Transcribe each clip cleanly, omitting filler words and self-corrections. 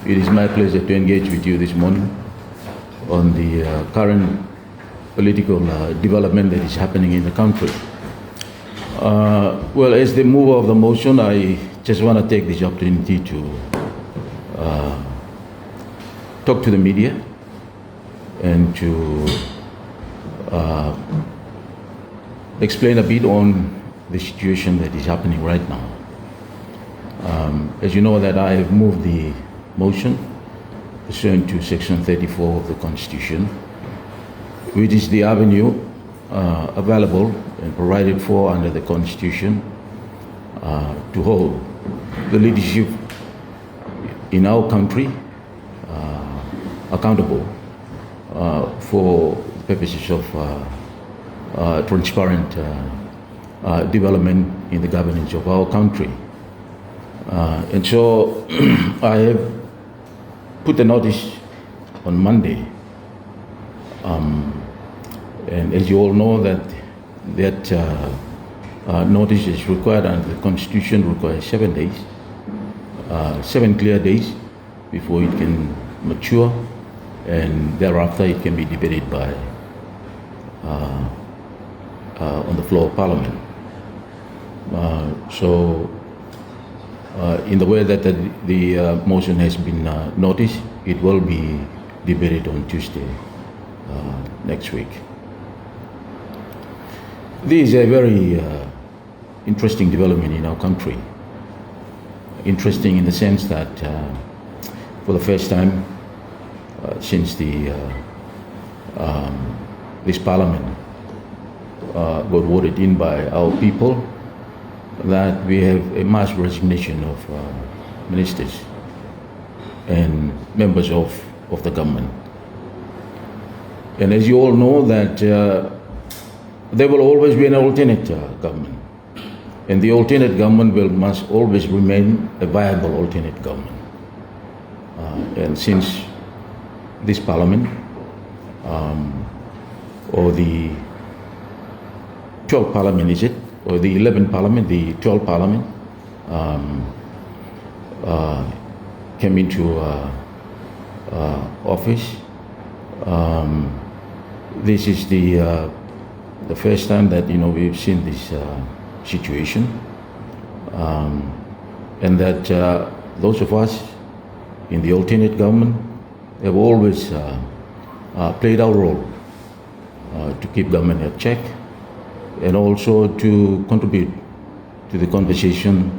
It is my pleasure to engage with you this morning on the current political development that is happening in the country. Well, as the mover of the motion, I just want to take this opportunity to talk to the media and to explain a bit on the situation that is happening right now. As you know, that I have moved the motion pursuant to Section 34 of the Constitution, which is the avenue available and provided for under the Constitution to hold the leadership in our country accountable for the purposes of transparent development in the governance of our country. And so I have put a notice on Monday, and as you all know that notice is required under the Constitution, requires 7 days, 7 clear days before it can mature, and thereafter it can be debated by on the floor of Parliament. In the way that the motion has been noticed, it will be debated on Tuesday next week. This is a very interesting development in our country. Interesting in the sense that for the first time since this Parliament got voted in by our people, that we have a mass resignation of ministers and members of the government. And as you all know, that there will always be an alternate government, and the alternate government must always remain a viable alternate government. And since this Parliament, or the 12th Parliament, is it? Or the 11th Parliament, the 12th Parliament came into office. This is the first time that we've seen this situation, and that those of us in the alternate government have always played our role to keep government at check, and also to contribute to the conversation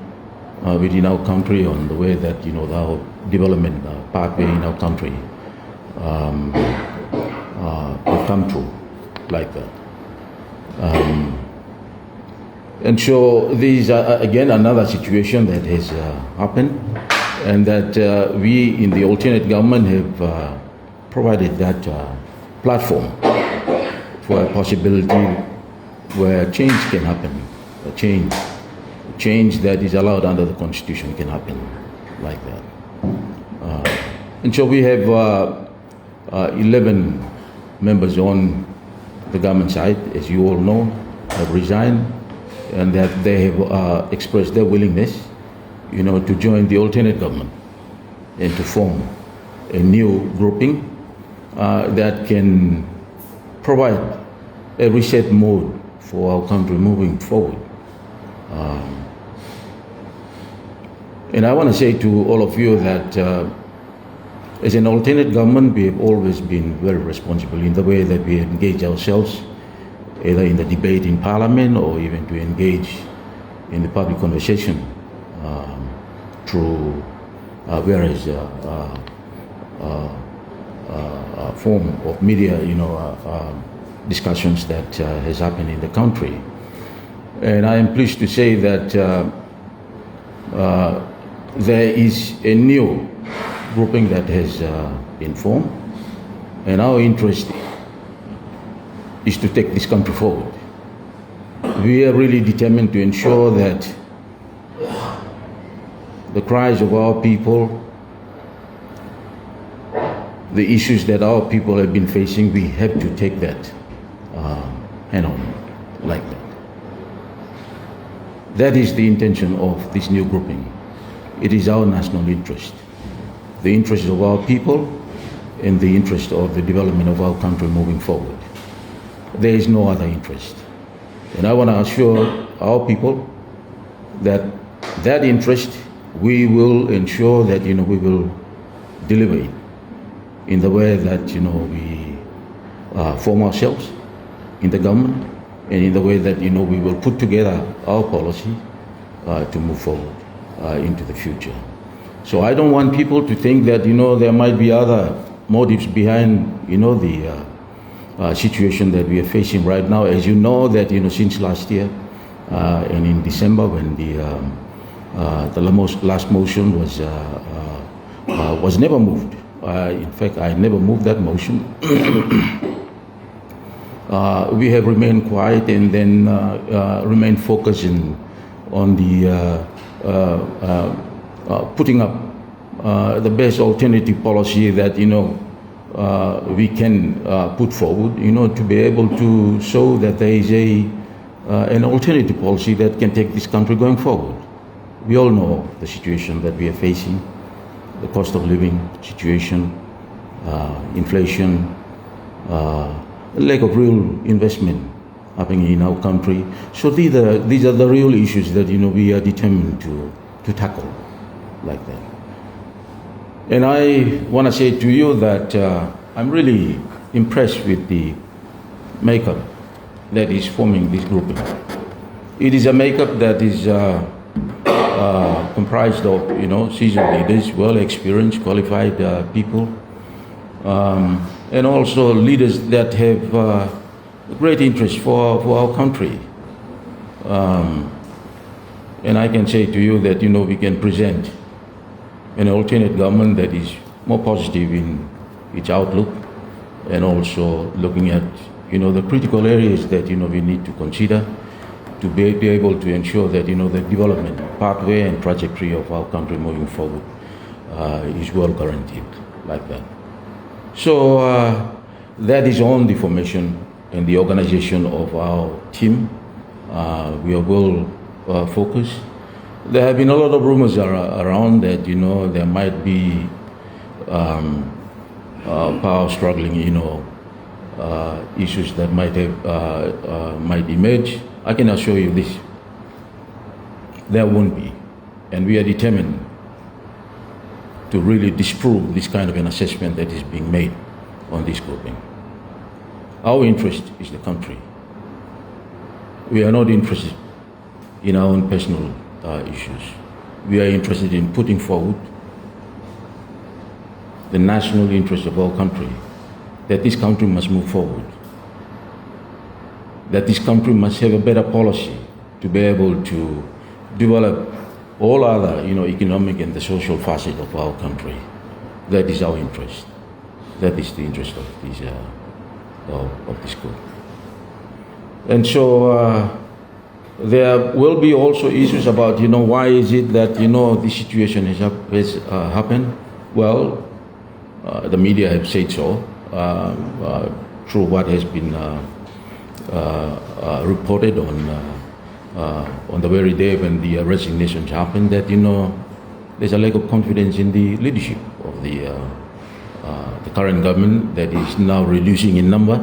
within our country on the way that our development pathway in our country will come through like that. And so this is again another situation that has happened, and that we in the alternate government have provided that platform for a possibility where change can happen, a change that is allowed under the Constitution can happen like that. And so we have 11 members on the government side, as you all know, have resigned, and that they have expressed their willingness, to join the alternate government and to form a new grouping that can provide a reset mode for our country moving forward. And I want to say to all of you that as an alternate government, we have always been very responsible in the way that we engage ourselves, either in the debate in Parliament or even to engage in the public conversation through various form of media, discussions that has happened in the country. And I am pleased to say that there is a new grouping that has been formed, and our interest is to take this country forward. We are really determined to ensure that the cries of our people, the issues that our people have been facing, we have to take that head on like that. That is the intention of this new grouping. It is our national interest the interests of our people and the interest of the development of our country moving forward. There is no other interest. And I want to assure our people that that interest, we will ensure that, we will deliver it in the way that, we form ourselves in the government, and in the way that, we will put together our policy to move forward into the future. So I don't want people to think that, there might be other motives behind, the situation that we are facing right now. As you know, that, since last year, and in December, when the last motion was never moved. In fact, I never moved that motion. We have remained quiet and then remained focused on the putting up the best alternative policy that we can put forward, to be able to show that there is an alternative policy that can take this country going forward. We all know the situation that we are facing, the cost of living situation, inflation, lack of real investment happening in our country. So these are the real issues that we are determined to tackle like that. And I want to say to you that I'm really impressed with the makeup that is forming this grouping. It is a makeup that is comprised of seasoned leaders, well experienced, qualified people, and also leaders that have great interest for our country. And I can say to you that we can present an alternate government that is more positive in its outlook, and also looking at the critical areas that we need to consider to be able to ensure that the development pathway and trajectory of our country moving forward is well guaranteed like that. So that is on the formation and the organization of our team. We are well focused. There have been a lot of rumors around that there might be power struggling issues that might emerge. I can assure you this: there won't be, and we are determined to really disprove this kind of an assessment that is being made on this grouping. Our interest is the country. We are not interested in our own personal issues. We are interested in putting forward the national interest of our country, that this country must move forward, that this country must have a better policy to be able to develop all other, economic and the social facet of our country. That is our interest. That is the interest of this group. And so there will be also issues about, why is it that, this situation has happened? Well, the media have said so, through what has been reported on the very day when the resignations happened, that there's a lack of confidence in the leadership of the current government that is now reducing in number.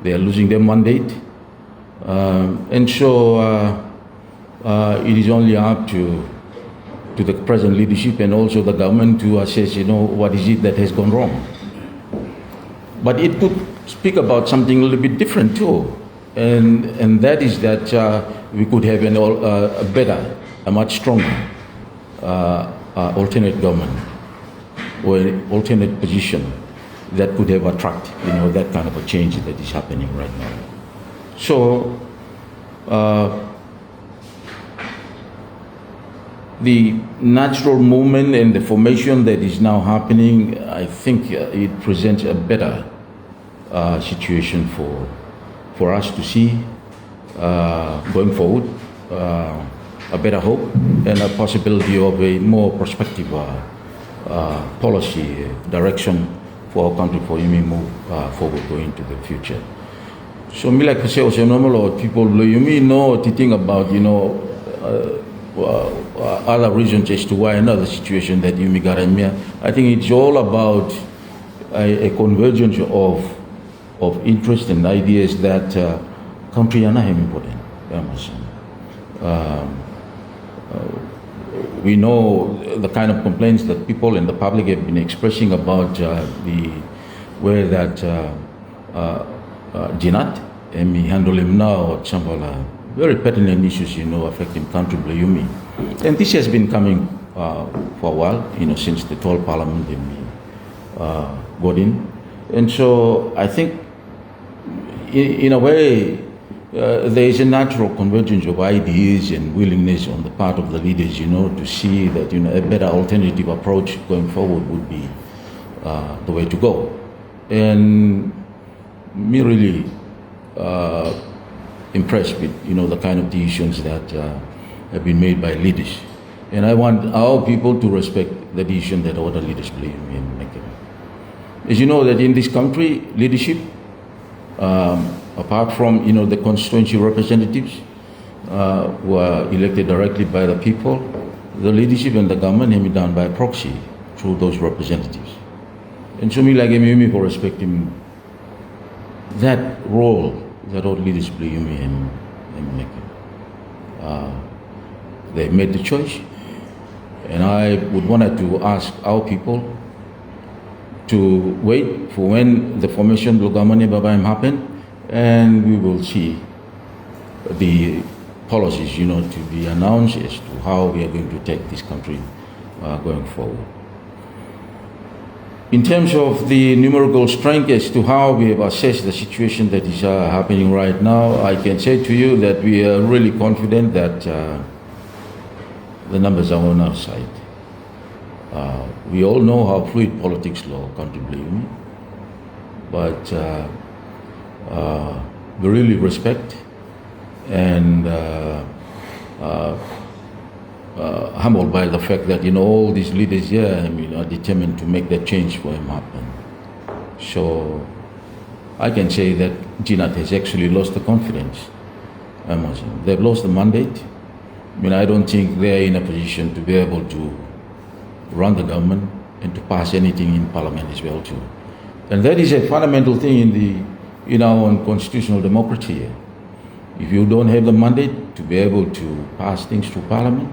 They are losing their mandate, and so it is only up to the present leadership and also the government to assess, what is it that has gone wrong. But it could speak about something a little bit different too. And that is that we could have a better, a much stronger alternate government or an alternate position that could have attracted, that kind of a change that is happening right now. So the natural movement and the formation that is now happening, I think it presents a better situation for us to see going forward, a better hope and a possibility of a more prospective policy direction for our country for you move forward going into the future. So me like say also normal people you may know to think about other reasons as to why another situation that you got in here. I think it's all about a convergence of interest and ideas that country are not important. We know the kind of complaints that people and the public have been expressing about the way that Jinat and me handle him now or Chambala, very pertinent issues, affecting country Blayumi. And this has been coming for a while, since the 12th Parliament got in. And so I think, in a way, there is a natural convergence of ideas and willingness on the part of the leaders, to see that, a better alternative approach going forward would be the way to go. And me really impressed with, the kind of decisions that have been made by leaders. And I want our people to respect the decision that other leaders believe in making. As you know that in this country, leadership, apart from the constituency representatives who are elected directly by the people, the leadership and the government have been done by proxy through those representatives. And so me like me for respecting that role that all leaders play in making. They made the choice, and I would want to ask our people to wait for when the formation of the government happen, and we will see the policies, to be announced as to how we are going to take this country going forward. In terms of the numerical strength as to how we have assessed the situation that is happening right now, I can say to you that we are really confident that the numbers are on our side. We all know how fluid politics law contribute, but we really respect and humbled by the fact that all these leaders here are determined to make that change for him happen. So I can say that Jinat has actually lost the confidence. They've lost the mandate. I don't think they're in a position to be able to run the government and to pass anything in parliament as well too. And that is a fundamental thing in our own constitutional democracy here. If you don't have the mandate to be able to pass things through parliament,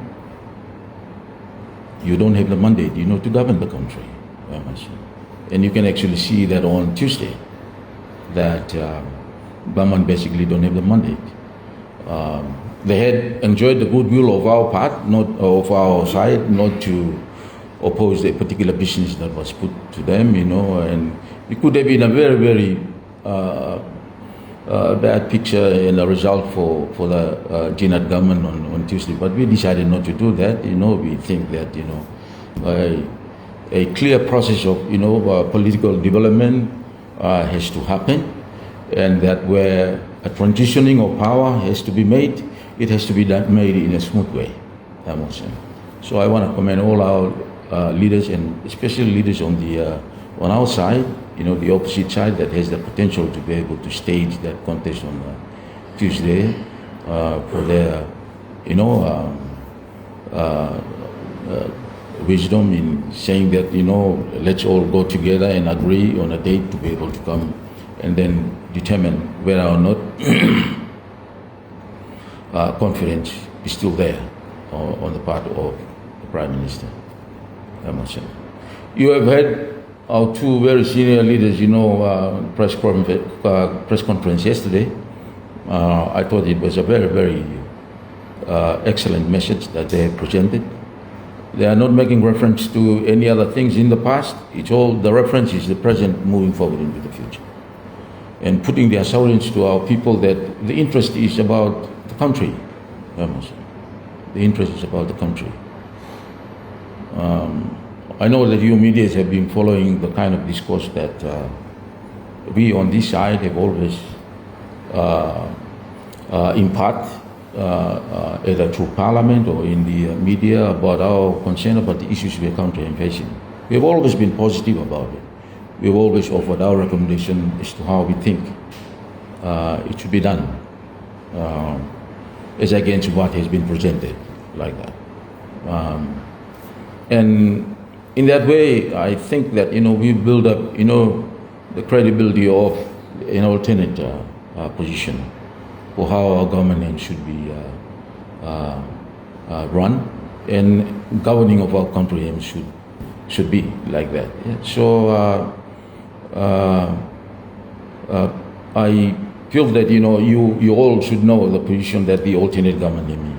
you don't have the mandate, to govern the country. And you can actually see that on Tuesday, that government basically don't have the mandate. They had enjoyed the goodwill of our part, not of our side, not to oppose a particular business that was put to them, and it could have been a very, very bad picture and a result for the Jinat government on Tuesday. But we decided not to do that. We think that a clear process of political development has to happen, and that where a transitioning of power has to be made, it has to be made in a smooth way. So I want to commend all our leaders, and especially leaders on our side, the opposite side that has the potential to be able to stage that contest on Tuesday for their, wisdom in saying that, let's all go together and agree on a date to be able to come and then determine whether or not confidence is still there on the part of the Prime Minister. You have had our two very senior leaders, press conference yesterday. I thought it was a very, very excellent message that they have presented. They are not making reference to any other things in the past. It's all, the reference is the present moving forward into the future. And putting the assurance to our people that the interest is about the country. The interest is about the country. I know that you medias have been following the kind of discourse that we on this side have always impart, either through Parliament or in the media, about our concern about the issues we are currently facing. We have always been positive about it. We have always offered our recommendation as to how we think it should be done, as against what has been presented like that. And in that way, I think that, we build up, the credibility of an alternate position for how our government should be run, and governing of our country should be like that. Yeah. So I feel that, you all should know the position that the alternate government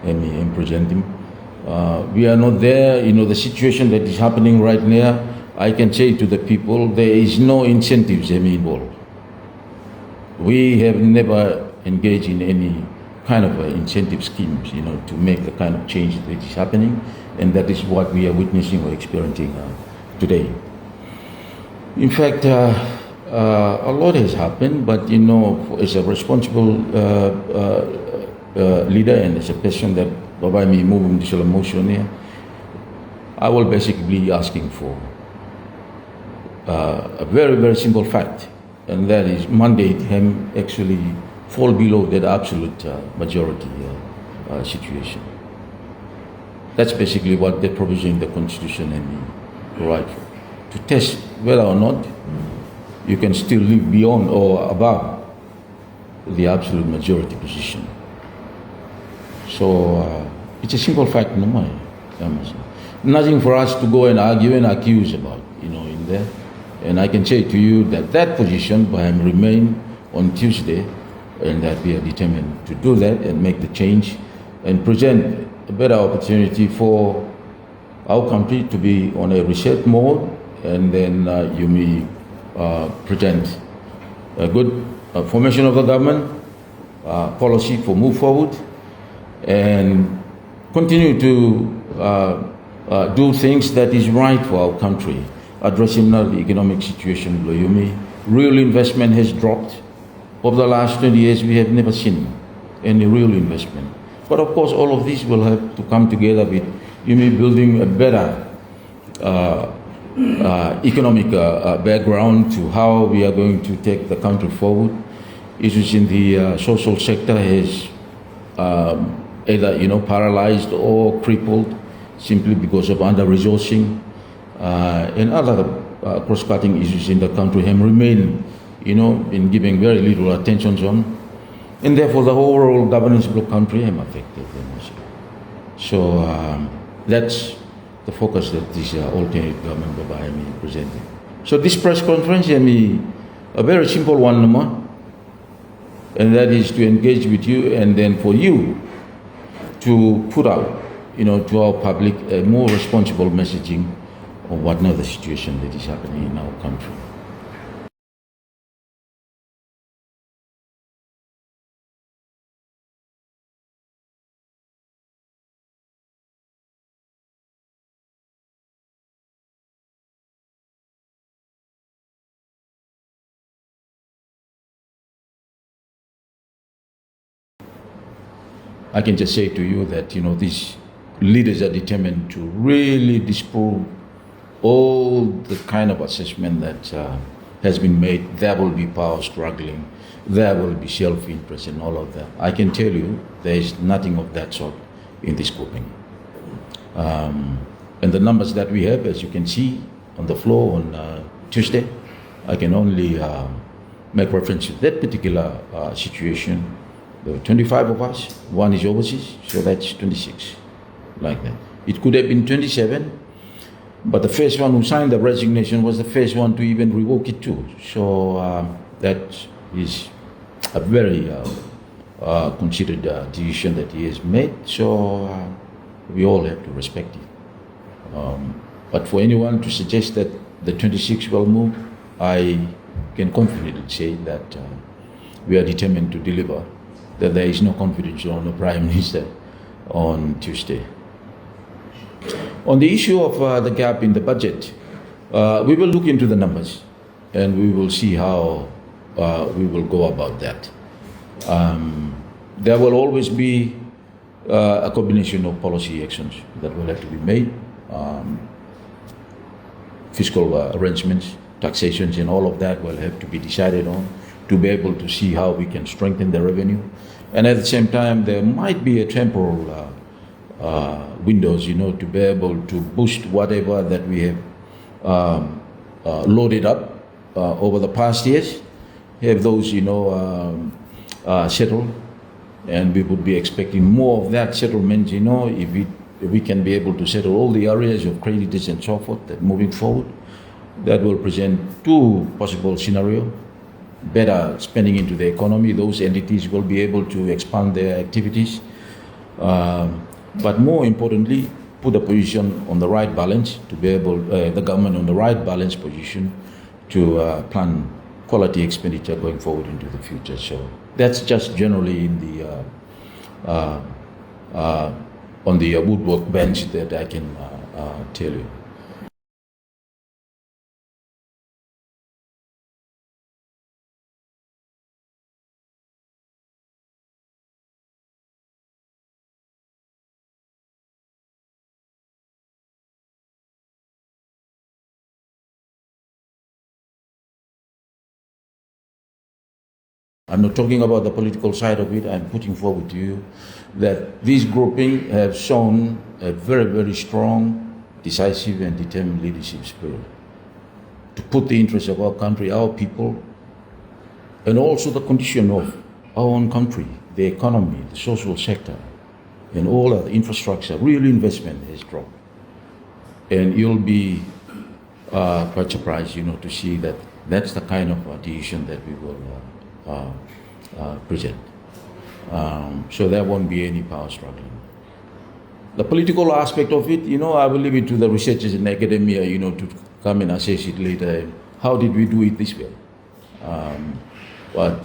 am presenting. We are not there, the situation that is happening right now. I can say to the people, there is no incentives involved. We have never engaged in any kind of incentive schemes, to make the kind of change that is happening, and that is what we are witnessing or experiencing today. In fact, a lot has happened, but as a responsible leader and as a person that by me moving this motion here, I will basically be asking for a very, very simple fact, and that is mandate him actually fall below that absolute majority situation. That's basically what the provision in the Constitution and provide for. To test whether or not you can still live beyond or above the absolute majority position. So it's a simple fact, no more. Nothing for us to go and argue and accuse about, in there. And I can say to you that that position will remain on Tuesday, and that we are determined to do that and make the change and present a better opportunity for our country to be on a reset mode, and then you may present a good formation of the government, policy for move forward, and continue to do things that is right for our country, addressing now the economic situation. Real investment has dropped. Over the last 20 years, we have never seen any real investment. But of course, all of this will have to come together with building a better economic background to how we are going to take the country forward. Issues in the social sector has either paralyzed or crippled simply because of under-resourcing, and other cross-cutting issues in the country have remained, been giving very little attention on, and therefore the overall governance of the country have affected. So that's the focus that this alternate government by me presented. So this press conference is a very simple one, and that is to engage with you, and then for you to put out, to our public a more responsible messaging of what now the situation that is happening in our country. I can just say to you that, these leaders are determined to really disprove all the kind of assessment that has been made. There will be power struggling, there will be self-interest and all of that. I can tell you there is nothing of that sort in this grouping. And the numbers that we have, as you can see on the floor on Tuesday, I can only make reference to that particular situation. There were 25 of us, one is overseas, so that's 26, like that. It could have been 27, but the first one who signed the resignation was the first one to even revoke it too. So that is a very considered decision that he has made, so we all have to respect it. But for anyone to suggest that the 26 will move, I can confidently say that we are determined to deliver, that there is no confidence on the Prime Minister on Tuesday. On the issue of the gap in the budget, we will look into the numbers and we will see how we will go about that. There will always be a combination of policy actions that will have to be made, fiscal arrangements, taxations, and all of that will have to be decided on to be able to see how we can strengthen the revenue. And at the same time, there might be a temporal windows, to be able to boost whatever that we have loaded up over the past years, have those, settled, and we would be expecting more of that settlement, if we can be able to settle all the areas of creditors and so forth, that moving forward, that will present two possible scenarios. Better spending into the economy, those entities will be able to expand their activities, but more importantly, put the position on the right balance to be able, the government on the right balance position to plan quality expenditure going forward into the future. So that's just generally in the on the woodwork bench that I can tell you. I'm not talking about the political side of it. I'm putting forward to you that this grouping have shown a very, very strong, decisive and determined leadership spirit to put the interests of our country, our people, and also the condition of our own country, the economy, the social sector, and all of the infrastructure, real investment has dropped. And you'll be quite surprised, to see that that's the kind of decision that we will present. So there won't be any power struggling. The political aspect of it, I will leave it to the researchers in academia, to come and assess it later. How did we do it this way? But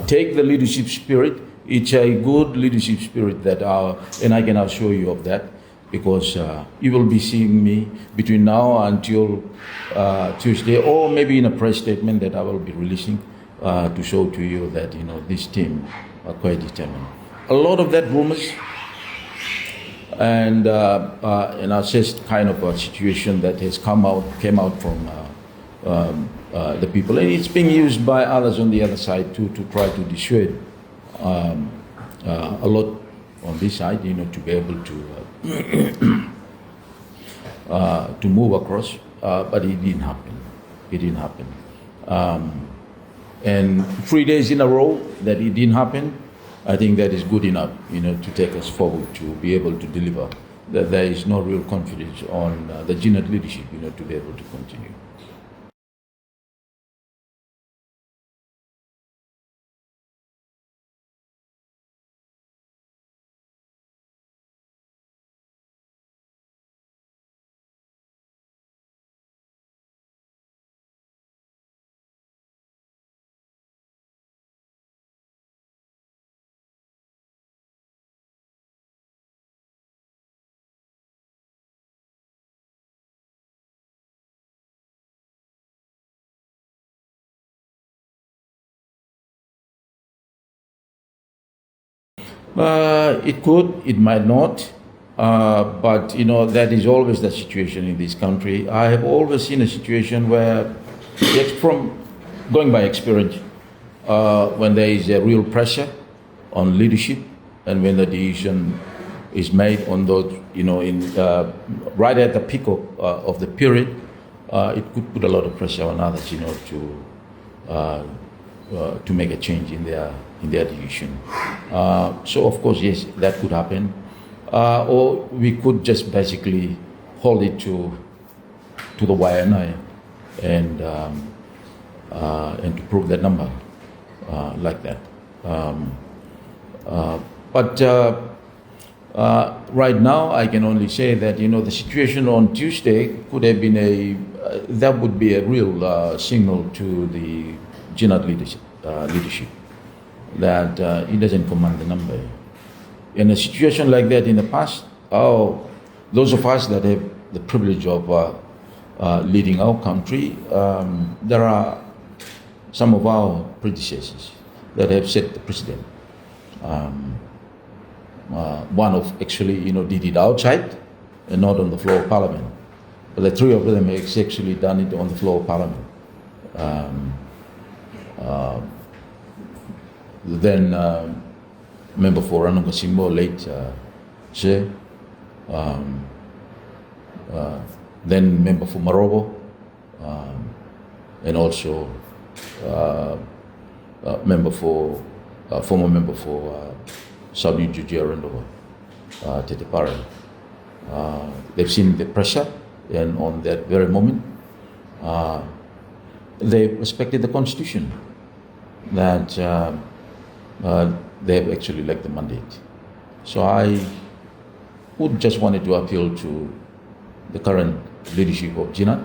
take the leadership spirit. It's a good leadership spirit and I can assure you of that, because you will be seeing me between now until Tuesday, or maybe in a press statement that I will be releasing to show to you that this team are quite determined. A lot of that rumors and assessed kind of a situation that has came out from the people, and it's being used by others on the other side to try to dissuade a lot on this side, to be able to move across, but it didn't happen. It didn't happen. And 3 days in a row that it didn't happen, I think that is good enough, to take us forward to be able to deliver. That there is no real confidence on the GNET leadership, to be able to continue. It could, it might not, but that is always the situation in this country. I have always seen a situation where, from going by experience, when there is a real pressure on leadership, and when the decision is made on those, right at the peak of the period, it could put a lot of pressure on others, to make a change in their decision. So of course, yes, that could happen, or we could just basically hold it to the wire and to prove that number like that. But right now, I can only say that the situation on Tuesday could have been that would be a real signal to the GNET leadership that he doesn't command the number. In a situation like that in the past, those of us that have the privilege of leading our country, there are some of our predecessors that have set the precedent. One of actually, did it outside and not on the floor of Parliament. But the three of them have actually done it on the floor of Parliament. Then member for Ranunga Simbo, late Sir, um, then member for Marobo, and also uh, former member for South New Jersey Arundel, Tete Parry. They've seen the pressure, and on that very moment, they respected the Constitution that they have actually lacked the mandate. So I would just wanted to appeal to the current leadership of Jina.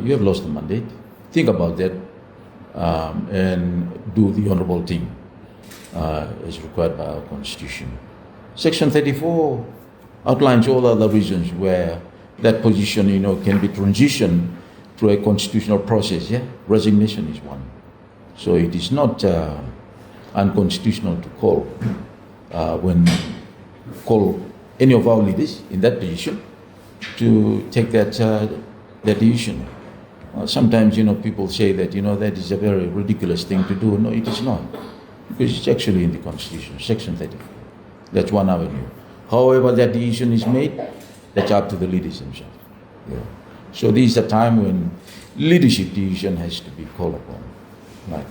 You have lost the mandate. Think about that and do the honorable thing as required by our Constitution. Section 34 outlines all other reasons where that position, can be transitioned through a constitutional process. Yeah, resignation is one. So it is not unconstitutional to call any of our leaders in that position to take that decision. Sometimes, people say that, that is a very ridiculous thing to do. No, it is not, because it's actually in the Constitution, Section 34. That's one avenue. However that decision is made, that's up to the leaders themselves. Yeah. So this is a time when leadership decision has to be called upon. Right.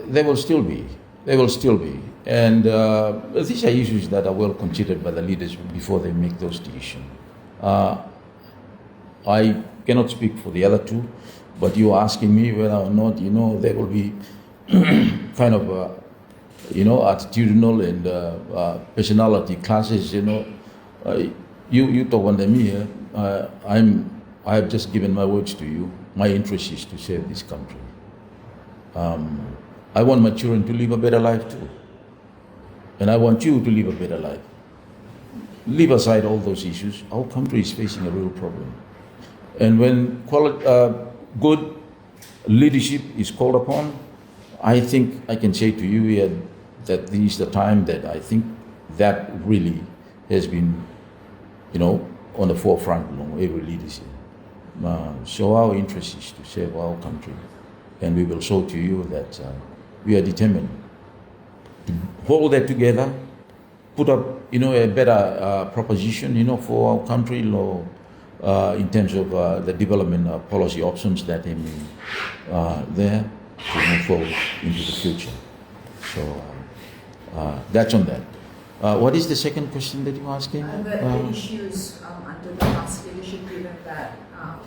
There will still be. There will still be. And these are issues that are well considered by the leaders before they make those decisions. I cannot speak for the other two, but you're asking me whether or not, there will be kind of, attitudinal and personality classes, you talk under me here. I have just given my words to you. My interest is to save this country. I want my children to live a better life too. And I want you to live a better life. Leave aside all those issues. Our country is facing a real problem. And when good leadership is called upon, I think I can say to you here that this is the time that I think that really has been, on the forefront along every leadership. So our interest is to save our country. And we will show to you that we are determined to hold that together, put up, a better proposition, for our country law in terms of the development policy options that may be there to move forward into the future. So that's on that. What is the second question that you're asking? The issues under the past leadership, given that.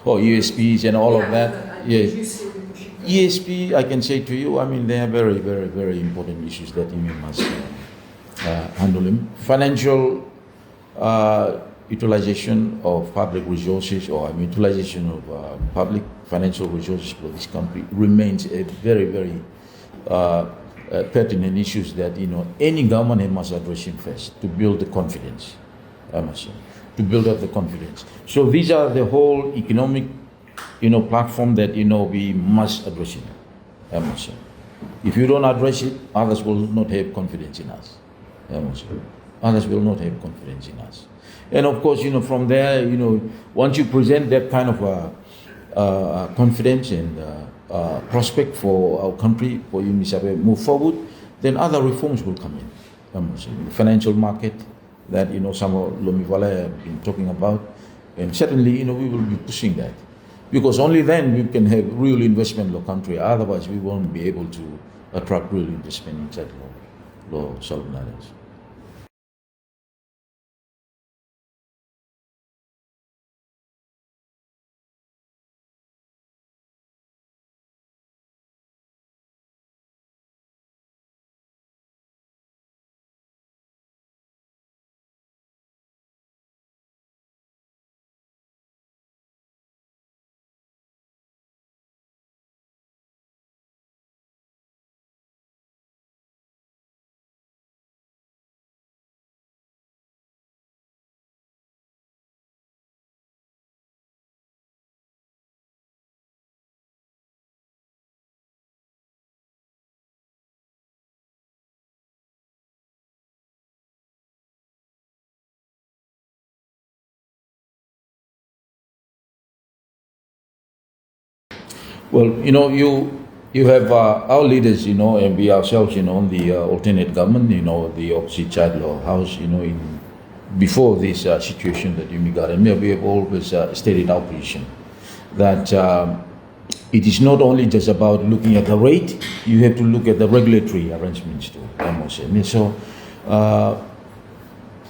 ESPs and all of that. Yes. ESP, I can say to you, they are very, very, very important issues that you must handle them. Financial utilization of public resources, or utilization of public financial resources for this country remains a very, very pertinent issues that any government must address it first to build the confidence. To build up the confidence. So these are the whole economic platform that we must address it. If you don't address it, others will not have confidence in us. Others will not have confidence in us. And of course, from there, once you present that kind of confidence and prospect for our country, for UNICEF move forward, then other reforms will come in. The financial market that some of Lomivala have been talking about, and certainly we will be pushing that, because only then we can have real investment in the country. Otherwise, we won't be able to attract real investment inside the Solomon Islands. Well, you have our leaders, and we ourselves, on the alternate government, the opposite side law house, before this situation that you got, and we have always stated our position that it is not only just about looking at the rate, you have to look at the regulatory arrangements too. So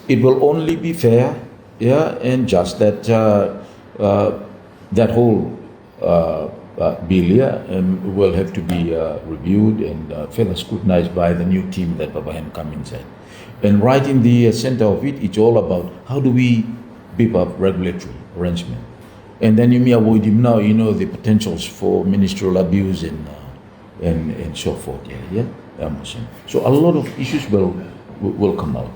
it will only be fair, and just that that whole bill will have to be reviewed and further scrutinized by the new team that Babahem come inside. And right in the center of it, it's all about how do we beef up regulatory arrangement. And then you may avoid him now, the potentials for ministerial abuse and so forth. So a lot of issues will come out.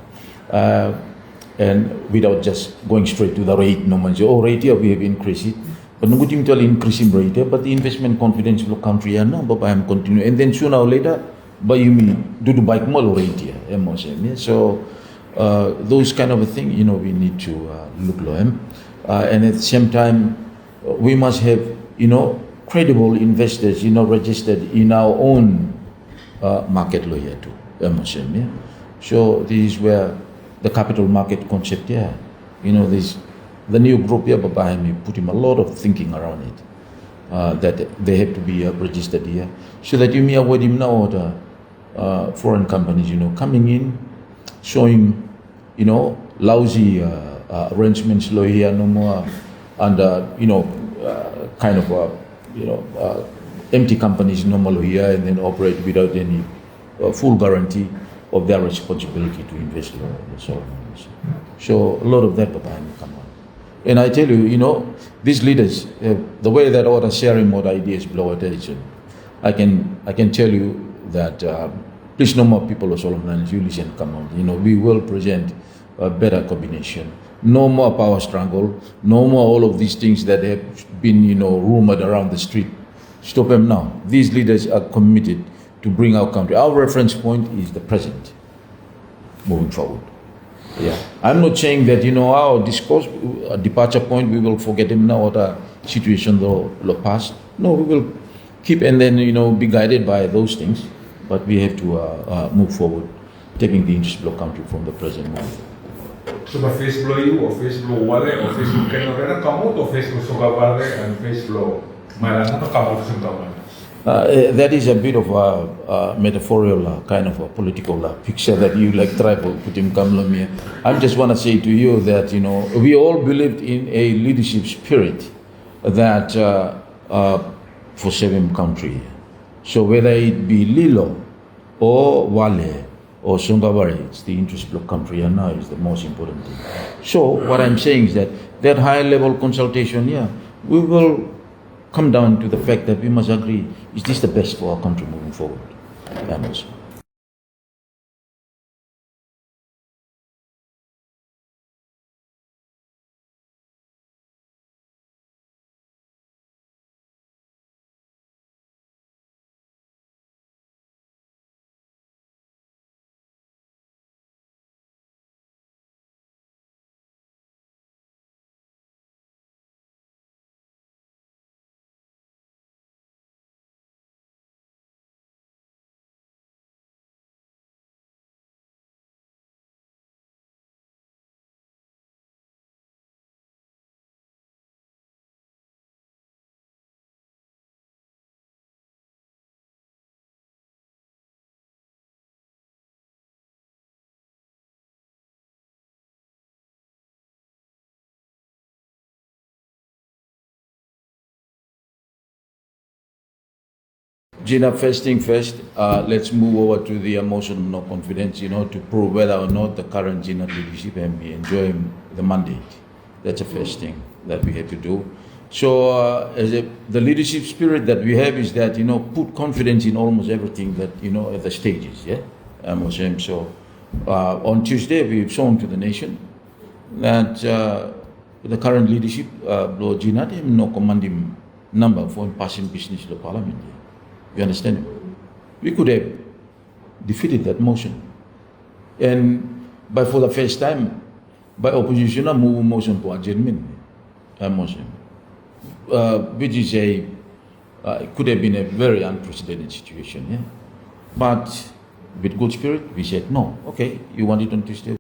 And without just going straight to the rate, no man say, rate here we have increased it. But no good to increasing rate here, but the investment confidence will country and no, but I am continue. And then sooner or later, but you mean do the bike model rate here. So those kind of a thing, we need to look low. And at the same time, we must have, credible investors, registered in our own market law here too. So this is where the capital market concept here, the new group here, Babahemi, put him a lot of thinking around it, that they have to be registered here, so that you may avoid him now the foreign companies, coming in, showing, lousy arrangements law here, no more, and kind of empty companies normally here, and then operate without any full guarantee of their responsibility to invest in. So a lot of that behind come on. And I tell you, these leaders, the way that all are sharing more ideas blow attention. I can tell you that please no more people of Solomon, you listen, come on. We will present a better combination. No more power struggle. No more all of these things that have been, rumored around the street. Stop them now. These leaders are committed to bring our country. Our reference point is the present, moving forward. I'm not saying that, our discourse, departure point, we will forget them now, or the situation, the past. No, we will keep and then, be guided by those things. But we have to move forward, taking the interest of the country from the present moment. So the face blow you, or face blow wale, or face blow kenogena kamut, or face blow sogavale, and face blow malana kamut sungavale. That is a bit of a metaphorical kind of a political picture that you try to put in Kamlomia. I just want to say to you that, we all believed in a leadership spirit that for saving country. So whether it be Lilo or Wale or Sungawari, it's the interest of the country and now is the most important thing. So what I'm saying is that high level consultation, we will come down to the fact that we must agree, is this the best for our country moving forward? And also. Gina, first thing first, let's move over to the motion of no confidence, to prove whether or not the current Gina leadership and we enjoy the mandate. That's the first thing that we have to do. So the leadership spirit that we have is that, put confidence in almost everything that, at the stages, So on Tuesday, we've shown to the nation that the current leadership, Gina, no commanding number for passing business to the parliament. You understand? We could have defeated that motion. And for the first time, by opposition, move motion for adjournment. Motion. Which is it could have been a very unprecedented situation. Yeah? But with good spirit, we said no. Okay, you wanted on Tuesday.